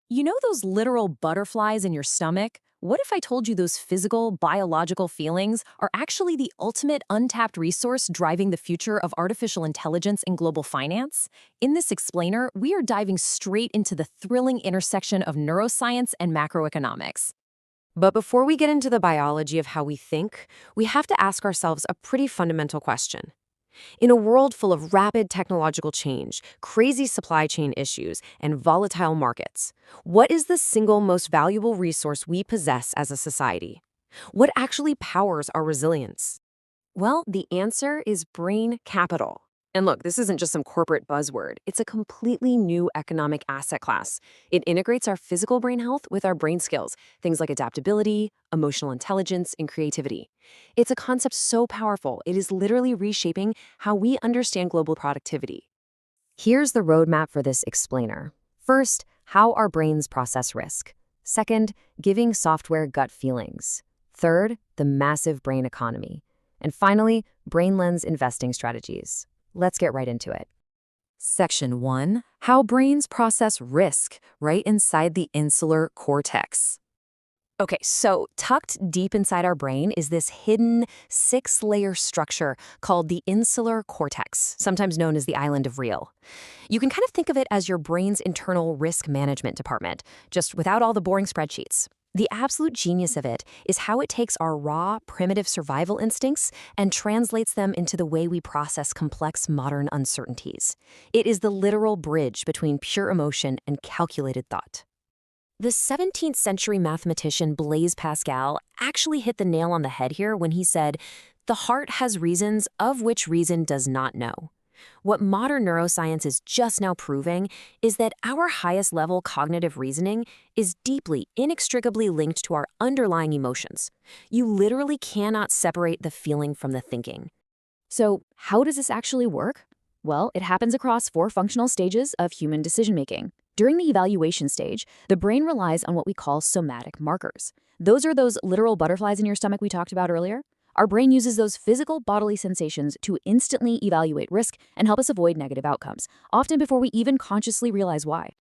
You know those literal butterflies in your stomach? What if I told you those physical, biological feelings are actually the ultimate untapped resource driving the future of artificial intelligence and global finance? In this explainer, we are diving straight into the thrilling intersection of neuroscience and macroeconomics. But before we get into the biology of how we think, we have to ask ourselves a pretty fundamental question. In a world full of rapid technological change, crazy supply chain issues, and volatile markets, what is the single most valuable resource we possess as a society? What actually powers our resilience? Well, the answer is brain capital. And look, this isn't just some corporate buzzword. It's a completely new economic asset class. It integrates our physical brain health with our brain skills, things like adaptability, emotional intelligence, and creativity. It's a concept so powerful, it is literally reshaping how we understand global productivity. Here's the roadmap for this explainer. First, how our brains process risk. Second, giving software gut feelings. Third, the massive brain economy. And finally, brain lens investing strategies. Let's get right into it. Section 1. How brains process risk right inside the insular cortex. Okay, so tucked deep inside our brain is this hidden six-layer structure called the insular cortex, sometimes known as the island of Real. You can kind of think of it as your brain's internal risk management department, just without all the boring spreadsheets. The absolute genius of it is how it takes our raw, primitive survival instincts and translates them into the way we process complex modern uncertainties. It is the literal bridge between pure emotion and calculated thought. The 17th century mathematician Blaise Pascal actually hit the nail on the head here when he said, "The heart has reasons of which reason does not know." What modern neuroscience is just now proving is that our highest level cognitive reasoning is deeply, inextricably linked to our underlying emotions. You literally cannot separate the feeling from the thinking. So, how does this actually work? Well, it happens across four functional stages of human decision-making. During the evaluation stage, the brain relies on what we call somatic markers. Those are those literal butterflies in your stomach we talked about earlier. Our brain uses those physical bodily sensations to instantly evaluate risk and help us avoid negative outcomes, often before we even consciously realize why.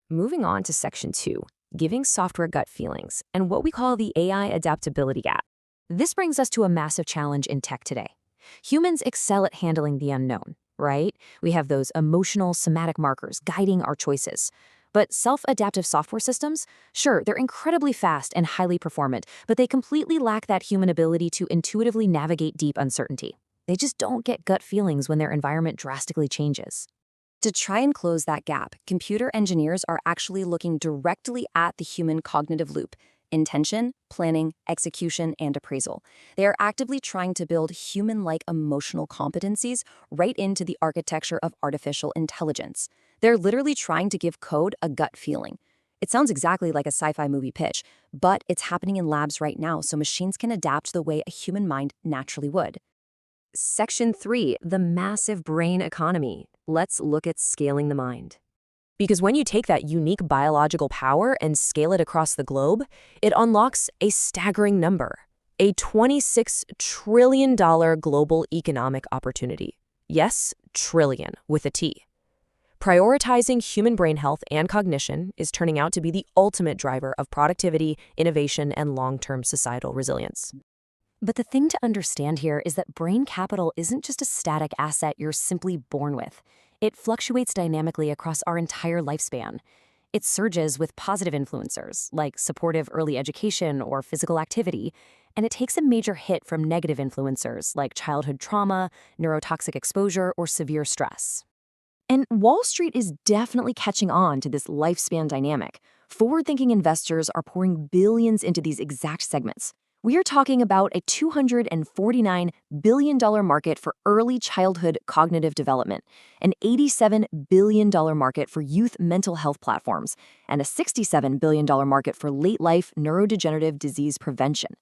Moving on to Section 2, giving software gut feelings, and what we call the AI adaptability gap. This brings us to a massive challenge in tech today. Humans excel at handling the unknown, right? We have those emotional somatic markers guiding our choices. But self-adaptive software systems, sure, they're incredibly fast and highly performant, but they completely lack that human ability to intuitively navigate deep uncertainty. They just don't get gut feelings when their environment drastically changes. To try and close that gap, computer engineers are actually looking directly at the human cognitive loop: intention, planning, execution, and appraisal. They are actively trying to build human-like emotional competencies right into the architecture of artificial intelligence. They're literally trying to give code a gut feeling. It sounds exactly like a sci-fi movie pitch, but it's happening in labs right now so machines can adapt the way a human mind naturally would. Section 3, the massive brain economy. Let's look at scaling the mind. Because when you take that unique biological power and scale it across the globe, it unlocks a staggering number: a $26 trillion global economic opportunity. Yes, trillion with a T. Prioritizing human brain health and cognition is turning out to be the ultimate driver of productivity, innovation, and long-term societal resilience. But the thing to understand here is that brain capital isn't just a static asset you're simply born with. It fluctuates dynamically across our entire lifespan. It surges with positive influencers, like supportive early education or physical activity, and it takes a major hit from negative influencers, like childhood trauma, neurotoxic exposure, or severe stress. And Wall Street is definitely catching on to this lifespan dynamic. Forward-thinking investors are pouring billions into these exact segments. We are talking about a $249 billion market for early childhood cognitive development, an $87 billion market for youth mental health platforms, and a $67 billion market for late-life neurodegenerative disease prevention.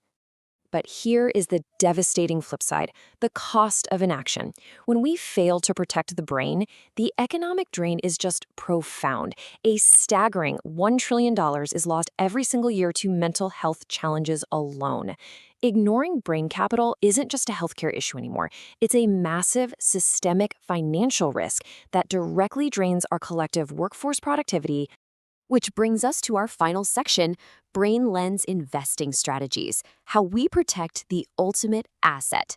But here is the devastating flip side: the cost of inaction. When we fail to protect the brain, the economic drain is just profound. A staggering $1 trillion is lost every single year to mental health challenges alone. Ignoring brain capital isn't just a healthcare issue anymore. It's a massive systemic financial risk that directly drains our collective workforce productivity, Which brings us to our final section, brain lens investing strategies, how we protect the ultimate asset.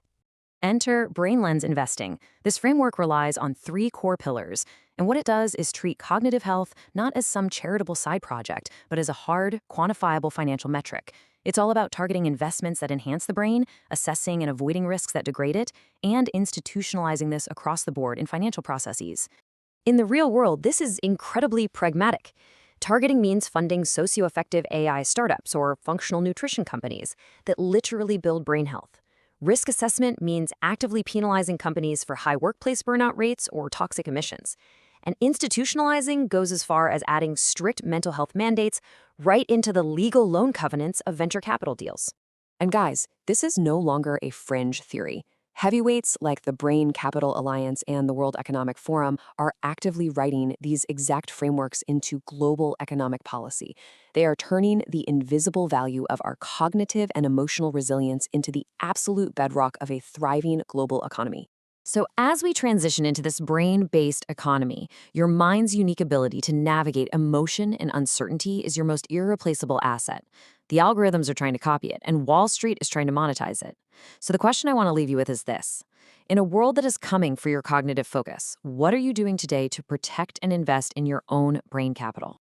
Enter brain lens investing. This framework relies on 3 core pillars, and what it does is treat cognitive health not as some charitable side project, but as a hard, quantifiable financial metric. It's all about targeting investments that enhance the brain, assessing and avoiding risks that degrade it, and institutionalizing this across the board in financial processes. In the real world, this is incredibly pragmatic. Targeting means funding socio-effective AI startups or functional nutrition companies that literally build brain health. Risk assessment means actively penalizing companies for high workplace burnout rates or toxic emissions. And institutionalizing goes as far as adding strict mental health mandates right into the legal loan covenants of venture capital deals. And guys, this is no longer a fringe theory. Heavyweights like the Brain Capital Alliance and the World Economic Forum are actively writing these exact frameworks into global economic policy. They are turning the invisible value of our cognitive and emotional resilience into the absolute bedrock of a thriving global economy. So as we transition into this brain-based economy, your mind's unique ability to navigate emotion and uncertainty is your most irreplaceable asset. The algorithms are trying to copy it, and Wall Street is trying to monetize it. So the question I want to leave you with is this. In a world that is coming for your cognitive focus, what are you doing today to protect and invest in your own brain capital?